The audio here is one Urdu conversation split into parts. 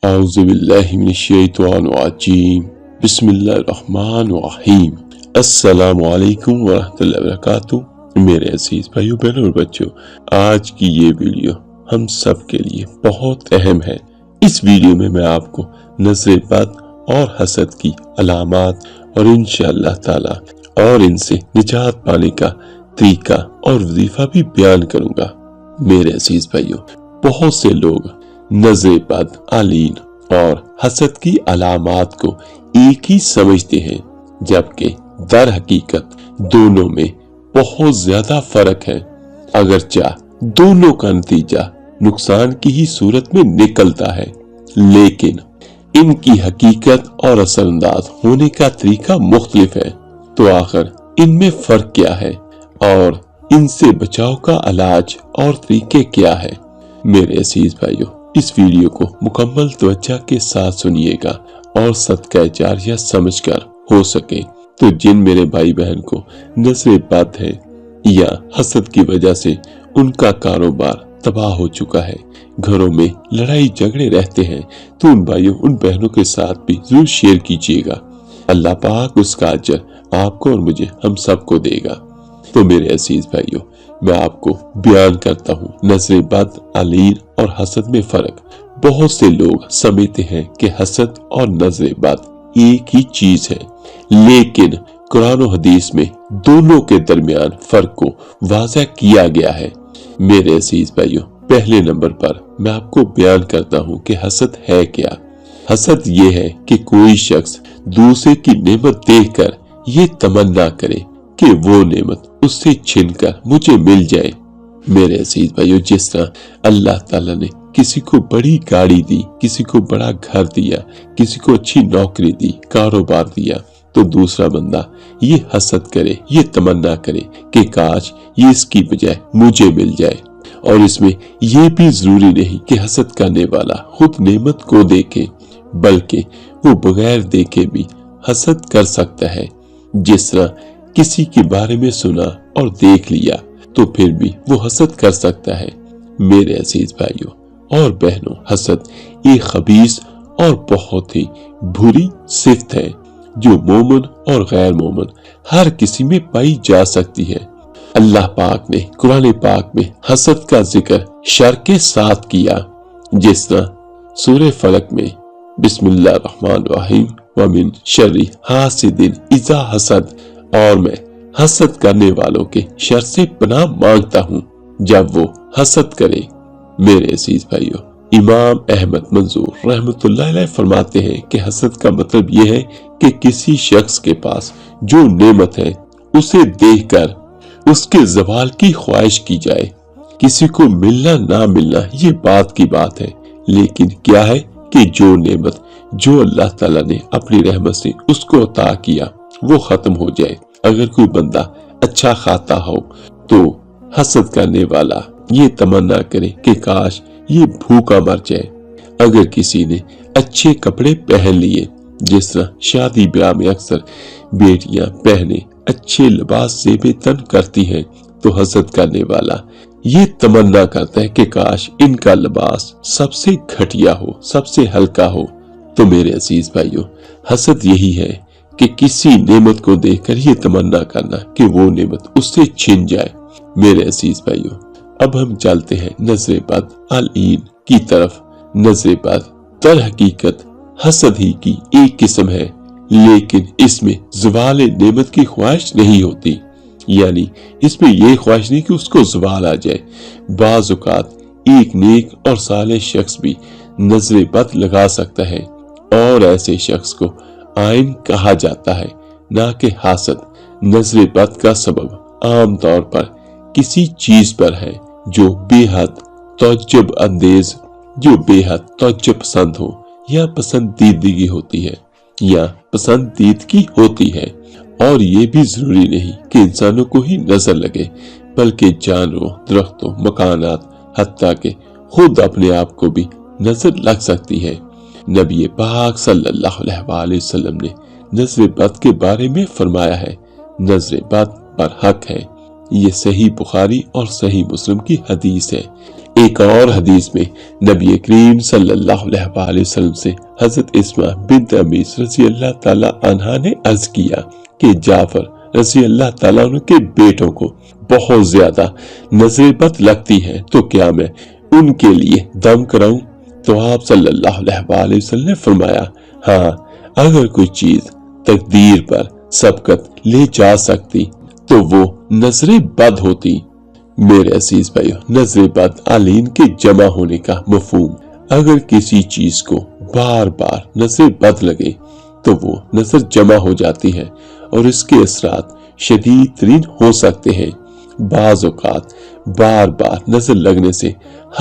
اعوذ باللہ من الشیطان الرجیم بسم اللہ الرحمن الرحیم۔ السلام علیکم ورحمۃ اللہ وبرکاتہ۔ میرے عزیز بھائیو بہنوں اور بچوں، آج کی یہ ویڈیو ہم سب کے لیے بہت اہم ہے۔ اس ویڈیو میں میں آپ کو نظر بد اور حسد کی علامات اور انشاءاللہ تعالی اور ان سے نجات پانے کا طریقہ اور وظیفہ بھی بیان کروں گا۔ میرے عزیز بھائیو، بہت سے لوگ نظر بد، علین اور حسد کی علامات کو ایک ہی سمجھتے ہیں، جبکہ در حقیقت دونوں میں بہت زیادہ فرق ہے۔ اگرچہ دونوں کا نتیجہ نقصان کی ہی صورت میں نکلتا ہے، لیکن ان کی حقیقت اور اثر انداز ہونے کا طریقہ مختلف ہے۔ تو آخر ان میں فرق کیا ہے اور ان سے بچاؤ کا علاج اور طریقے کیا ہے؟ میرے عزیز بھائیو، اس ویڈیو کو مکمل توجہ کے ساتھ سنیے گا اور صدقہ جاریہ سمجھ کر ہو سکے تو جن میرے بھائی بہن کو نظر بد ہے یا حسد کی وجہ سے ان کا کاروبار تباہ ہو چکا ہے، گھروں میں لڑائی جھگڑے رہتے ہیں، تو ان بھائیوں ان بہنوں کے ساتھ بھی ضرور شیئر کیجیے گا۔ اللہ پاک اس کا اجر آپ کو اور مجھے ہم سب کو دے گا۔ تو میرے عزیز بھائیوں، میں آپ کو بیان کرتا ہوں نظر بد، علین اور حسد میں فرق۔ بہت سے لوگ سمجھتے ہیں کہ حسد اور نظر بد ایک ہی چیز ہے، لیکن قرآن و حدیث میں دونوں کے درمیان فرق کو واضح کیا گیا ہے۔ میرے عزیز بھائیوں، پہلے نمبر پر میں آپ کو بیان کرتا ہوں کہ حسد ہے کیا۔ حسد یہ ہے کہ کوئی شخص دوسرے کی نعمت دیکھ کر یہ تمنا کرے کہ وہ نعمت اس سے چھن کر مجھے مل جائے۔ میرے عزیز بھائیو، جس طرح اللہ تعالیٰ نے کسی کو بڑی گاڑی دی، کسی کو بڑا گھر دیا، کسی کو اچھی نوکری دی، کاروبار دیا، تو دوسرا بندہ یہ حسد کرے، یہ تمنا کرے کہ کاش یہ اس کی بجائے مجھے مل جائے۔ اور اس میں یہ بھی ضروری نہیں کہ حسد کرنے والا خود نعمت کو دیکھے، بلکہ وہ بغیر دیکھے بھی حسد کر سکتا ہے۔ جس طرح کسی کے بارے میں سنا اور دیکھ لیا تو پھر بھی وہ حسد کر سکتا ہے۔ میرے عزیز بھائیوں اور بہنوں، حسد ایک خبیث اور بہت ہی بری صفت ہے جو مومن اور غیر مومن ہر کسی میں پائی جا سکتی ہے۔ اللہ پاک نے قرآن پاک میں حسد کا ذکر شر کے ساتھ کیا، جس طرح سورہ فلق میں بسم اللہ الرحمن الرحیم ومن شر حاسد اذا حسد، اور میں حسد کرنے والوں کے شر سے پناہ مانگتا ہوں جب وہ حسد کرے۔ میرے عزیز بھائیو، امام احمد منظور رحمۃ اللہ علیہ فرماتے ہیں کہ حسد کا مطلب یہ ہے کہ کسی شخص کے پاس جو نعمت ہے اسے دیکھ کر اس کے زوال کی خواہش کی جائے۔ کسی کو ملنا نہ ملنا یہ بات کی بات ہے، لیکن کیا ہے کہ جو نعمت جو اللہ تعالیٰ نے اپنی رحمت سے اس کو عطا کیا وہ ختم ہو جائے۔ اگر کوئی بندہ اچھا کھاتا ہو تو حسد کرنے والا یہ تمنا کرے کہ کاش یہ بھوکا مر جائے۔ اگر کسی نے اچھے کپڑے پہن لیے، جس طرح شادی بیاہ میں اکثر بیٹیاں بہنیں اچھے لباس زیب تن کرتی ہیں، تو حسد کرنے والا یہ تمنا کرتا ہے کہ کاش ان کا لباس سب سے گھٹیا ہو، سب سے ہلکا ہو۔ تو میرے عزیز بھائیوں، حسد یہی ہے کہ کسی نعمت کو دیکھ کر یہ تمنا کرنا کہ وہ نعمت اس سے چھن جائے۔ میرے عزیز بھائیوں، اب ہم چلتے ہیں نظر بد، علین کی طرف۔ نظر بد در حقیقت حسد ہی کی ایک قسم ہے، لیکن اس میں زوال نعمت کی خواہش نہیں ہوتی، یعنی اس میں یہ خواہش نہیں کہ اس کو زوال آ جائے۔ بعض اوقات ایک نیک اور صالح شخص بھی نظر بد لگا سکتا ہے، اور ایسے شخص کو عائن کہا جاتا ہے، نہ کہ حاسد۔ نظر بد کا سبب عام طور پر کسی چیز پر ہے جو بے حد توجہ پسند ہو، یا پسندیدگی ہوتی ہے، یا پسندیدگی ہوتی ہے۔ اور یہ بھی ضروری نہیں کہ انسانوں کو ہی نظر لگے، بلکہ جانوروں، درختوں، مکانات، حتیٰ کہ خود اپنے آپ کو بھی نظر لگ سکتی ہے۔ نبی پاک صلی اللہ علیہ وآلہ وسلم نے نظر بد کے بارے میں فرمایا ہے، نظر بد پر حق ہے۔ یہ صحیح بخاری اور صحیح مسلم کی حدیث ہے۔ ایک اور حدیث میں نبی کریم صلی اللہ علیہ وسلم سے حضرت اسما بنت امیس رضی اللہ تعالی عنہا نے عرض کیا کہ جعفر رضی اللہ تعالیٰ عنہ کے بیٹوں کو بہت زیادہ نظر بد لگتی ہے، تو کیا میں ان کے لیے دم کراؤں؟ تو آپ صلی اللہ علیہ وسلم نے فرمایا، ہاں، اگر کوئی چیز تقدیر پر سبقت لے جا سکتی تو وہ نظر بد ہوتی۔ میرے عزیز بھائیو، نظر بد علین کے جمع ہونے کا مفہوم، اگر کسی چیز کو بار بار نظر بد لگے تو وہ نظر جمع ہو جاتی ہے اور اس کے اثرات شدید ترین ہو سکتے ہیں۔ بعض اوقات بار بار نظر لگنے سے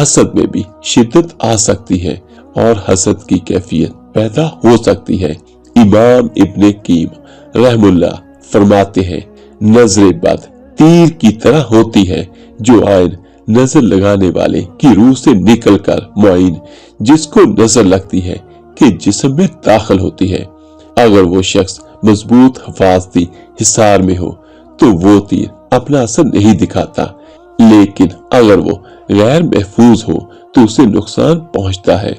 حسد میں بھی شدت آ سکتی ہے اور حسد کی کیفیت پیدا ہو سکتی ہے۔ امام ابن قیم رحم اللہ فرماتے ہیں، نظر بد تیر کی طرح ہوتی ہے جو عین نظر لگانے والے کی روح سے نکل کر معین جس کو نظر لگتی ہے کہ جسم میں داخل ہوتی ہے۔ اگر وہ شخص مضبوط حفاظتی حصار میں ہو تو وہ تیر اپنا اثر نہیں دکھاتا، لیکن اگر وہ غیر محفوظ ہو تو اسے نقصان پہنچتا ہے۔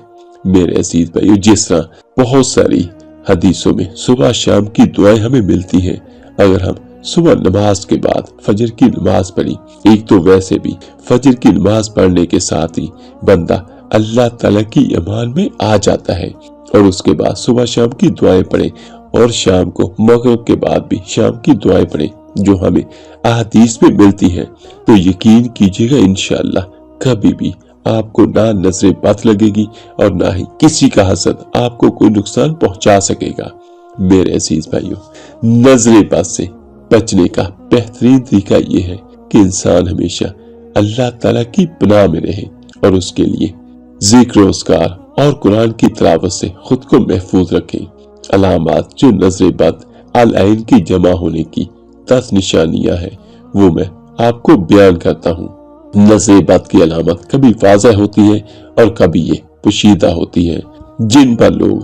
میرے عزیز بھائیو، جس طرح بہت ساری حدیثوں میں صبح شام کی دعائیں ہمیں ملتی ہیں، اگر ہم صبح نماز کے بعد فجر کی نماز پڑھی، ایک تو ویسے بھی فجر کی نماز پڑھنے کے ساتھ ہی بندہ اللہ تعالیٰ کی امان میں آ جاتا ہے، اور اس کے بعد صبح شام کی دعائیں پڑھیں، اور شام کو مغرب کے بعد بھی شام کی دعائیں پڑھیں جو ہمیں احادیث میں ملتی ہیں، تو یقین کیجیے گا انشاءاللہ کبھی بھی آپ کو نہ نظر بد لگے گی اور نہ ہی کسی کا حسد آپ کو کوئی نقصان پہنچا سکے گا۔ میرے عزیز بھائیو، نظر بد سے بچنے کا بہترین طریقہ یہ ہے کہ انسان ہمیشہ اللہ تعالیٰ کی پناہ میں رہے اور اس کے لیے ذکر و اذکار اور قرآن کی تلاوت سے خود کو محفوظ رکھے۔ علامات جو نظر بد العین کی جمع ہونے کی 10 نشانیاں ہیں وہ میں آپ کو بیان کرتا ہوں۔ نظر بد کی علامت کبھی واضح ہوتی ہے اور کبھی یہ پوشیدہ ہوتی ہے، جن پر لوگ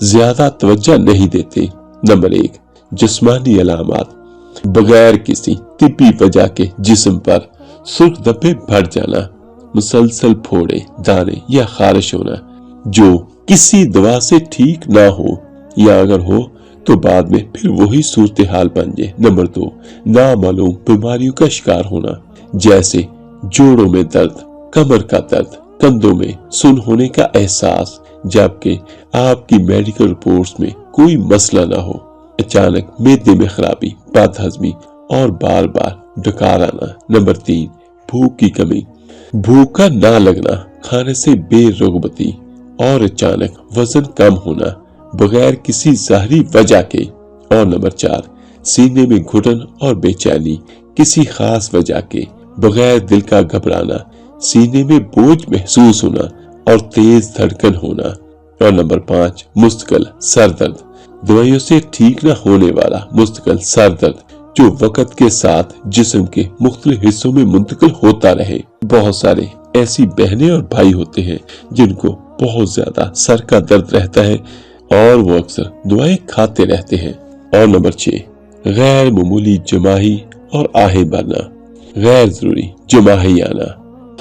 زیادہ توجہ نہیں دیتے۔ نمبر 1، جسمانی علامات۔ بغیر کسی طبی وجہ کے جسم پر سرخ دھبے بڑھ جانا، مسلسل پھوڑے، دانے یا خارش ہونا جو کسی دوا سے ٹھیک نہ ہو، یا اگر ہو تو بعد میں پھر وہی صورتحال بن جائے۔ نمبر 2، نامعلوم بیماریوں کا شکار ہونا، جیسے جوڑوں میں درد، کمر کا درد، کندھوں میں سن ہونے کا احساس، جبکہ آپ کی میڈیکل رپورٹس میں کوئی مسئلہ نہ ہو۔ اچانک معدے میں خرابی، بد ہضمی اور بار بار ڈکار آنا۔ نمبر 3، بھوک کی کمی، بھوک کا نہ لگنا، کھانے سے بے رغبتی اور اچانک وزن کم ہونا بغیر کسی ظاہری وجہ کے۔ اور نمبر 4، سینے میں گھٹن اور بے چینی کسی خاص وجہ کے، بغیر دل کا گھبرانا، سینے میں بوجھ محسوس ہونا اور تیز دھڑکن ہونا۔ اور نمبر 5، مستقل سر درد، دوائیوں سے ٹھیک نہ ہونے والا مستقل سر درد جو وقت کے ساتھ جسم کے مختلف حصوں میں منتقل ہوتا رہے۔ بہت سارے ایسی بہنیں اور بھائی ہوتے ہیں جن کو بہت زیادہ سر کا درد رہتا ہے اور وہ اکثر دوائیں کھاتے رہتے ہیں۔ اور نمبر 6، غیر معمولی جماہی اور آہیں بھرنا، غیر ضروری جماہی آنا،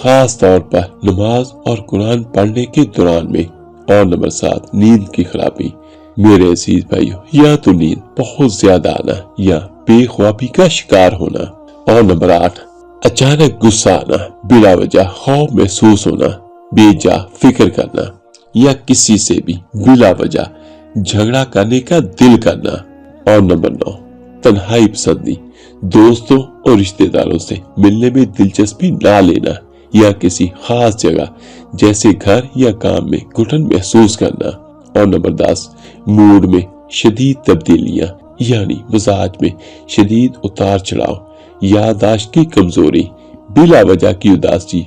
خاص طور پر نماز اور قرآن پڑھنے کے دوران میں۔ اور نمبر 7، نیند کی خرابی۔ میرے عزیز بھائیو، یا تو نیند بہت زیادہ آنا یا بے خوابی کا شکار ہونا۔ اور نمبر 8، اچانک غصہ آنا، بلا وجہ خوف محسوس ہونا، بے جا فکر کرنا یا کسی سے بھی بلا وجہ جھگڑا کرنے کا دل کرنا۔ اور نمبر 9، تنہائی پسندی، دوستوں اور رشتہ داروں سے ملنے میں دلچسپی نہ لینا یا کسی خاص جگہ جیسے گھر یا کام میں گھٹن محسوس کرنا۔ اور نمبر 10، موڈ میں شدید تبدیلیاں، یعنی مزاج میں شدید اتار چڑھاؤ، یادداشت کی کمزوری، بلا وجہ کی اداسی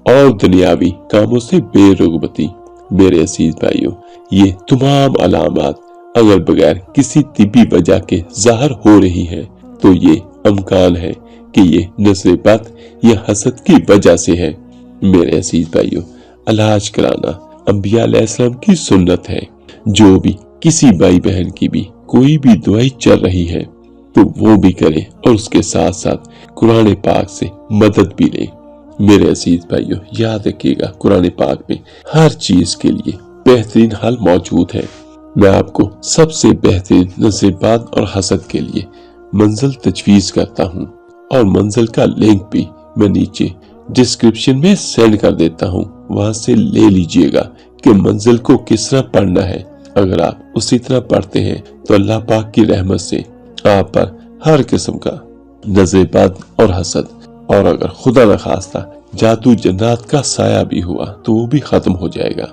اور دنیاوی کاموں سے بے رغبتی۔ میرے عزیز بھائیوں، یہ تمام علامات اگر بغیر کسی طبی وجہ کے ظاہر ہو رہی ہیں تو یہ امکان ہے کہ یہ نظر بد یا حسد کی وجہ سے ہے۔ میرے عزیز بھائیوں، علاج کرانا انبیاء علیہ السلام کی سنت ہے۔ جو بھی کسی بھائی بہن کی بھی کوئی بھی دوائی چل رہی ہے تو وہ بھی کرے اور اس کے ساتھ ساتھ قرآن پاک سے مدد بھی لے۔ میرے عزیز بھائیوں، یاد رکھیے گا قرآن پاک میں ہر چیز کے لیے بہترین حل موجود ہے۔ میں آپ کو سب سے بہترین نظر باد اور حسد کے لیے منزل تجویز کرتا ہوں، اور منزل کا لنک بھی میں نیچے ڈسکرپشن میں سینڈ کر دیتا ہوں، وہاں سے لے لیجئے گا کہ منزل کو کس طرح پڑھنا ہے۔ اگر آپ اسی طرح پڑھتے ہیں تو اللہ پاک کی رحمت سے آپ پر ہر قسم کا نظر بد اور حسد، اور اگر خدا نخواستہ جادو جنات کا سایہ بھی ہوا تو وہ بھی ختم ہو جائے گا۔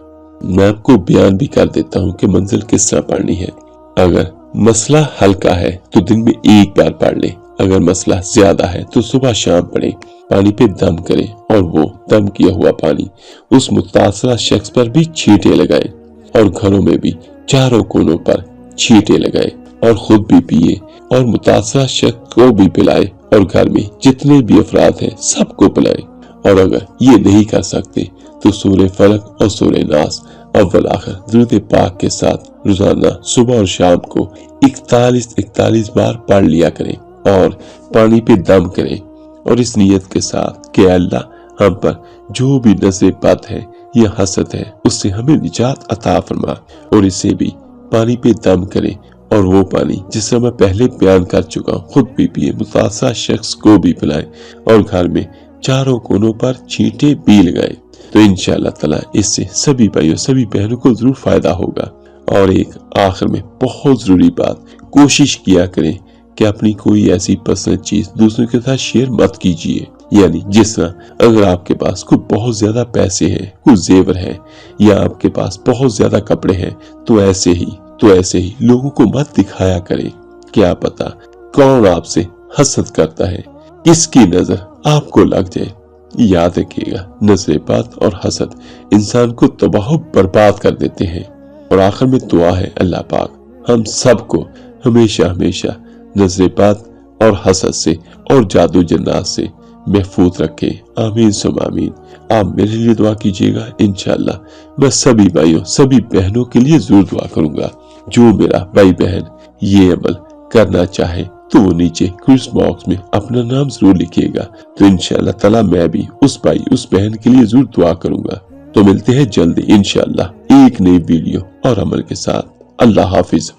میں آپ کو بیان بھی کر دیتا ہوں کہ منزل کس طرح پڑھنی ہے۔ اگر مسئلہ ہلکا ہے تو دن میں ایک بار پڑھ لیں، اگر مسئلہ زیادہ ہے تو صبح شام پڑھیں۔ پانی پہ دم کریں اور وہ دم کیا ہوا پانی اس متاثرہ شخص پر بھی چھینٹے لگائیں، اور گھروں میں بھی چاروں کونوں پر چھینٹے لگائیں، اور خود بھی پیے اور متاثرہ شخص کو بھی پلائے، اور گھر میں جتنے بھی افراد ہیں سب کو پلائیں۔ اور اگر یہ نہیں کر سکتے تو سورہ فلق اور سورہ ناس اول آخر درود پاک کے ساتھ روزانہ صبح اور شام کو 41 بار پڑھ لیا کریں، اور پانی پہ دم کریں، اور اس نیت کے ساتھ کہ اللہ ہم پر جو بھی نظر بد ہے یا حسد ہے اس سے ہمیں نجات عطا فرما، اور اسے بھی پانی پہ دم کریں، اور وہ پانی جس سے میں پہلے بیان کر چکا ہوں خود بھی پیے، متاثرہ شخص کو بھی پلائیں، اور گھر میں چاروں کونوں پر چھینٹے بھی لگائیں۔ تو انشاءاللہ تعالی اس سے سبھی بھائیوں سبھی بہنوں کو ضرور فائدہ ہوگا۔ اور ایک آخر میں بہت ضروری بات، کوشش کیا کریں کہ اپنی کوئی ایسی پسند چیز دوسروں کے ساتھ شیئر مت کیجیے، یعنی جس طرح اگر آپ کے پاس کوئی بہت زیادہ پیسے ہیں، کوئی زیور ہے، یا آپ کے پاس بہت زیادہ کپڑے ہیں، تو ایسے ہی لوگوں کو مت دکھایا کریں۔ کیا پتا کون آپ سے حسد کرتا ہے، کس کی نظر آپ کو لگ جائے۔ یاد رکھیے گا نظر بد اور حسد انسان کو تباہ و برباد کر دیتے ہیں۔ اور آخر میں دعا ہے اللہ پاک ہم سب کو ہمیشہ نظر بد اور حسد سے اور جادو جنات سے محفوظ رکھے، آمین ثم آمین۔ آپ میرے لیے دعا کیجیے گا، انشاءاللہ میں سبھی بھائیوں سبھی بہنوں کے لیے ضرور دعا کروں گا۔ جو میرا بھائی بہن یہ عمل کرنا چاہے تو وہ نیچے کمنٹ باکس میں اپنا نام ضرور لکھیے گا، تو انشاءاللہ تعالی میں بھی اس بھائی اس بہن کے لیے ضرور دعا کروں گا۔ تو ملتے ہیں جلدی انشاءاللہ ایک نئی ویڈیو اور عمل کے ساتھ۔ اللہ حافظ۔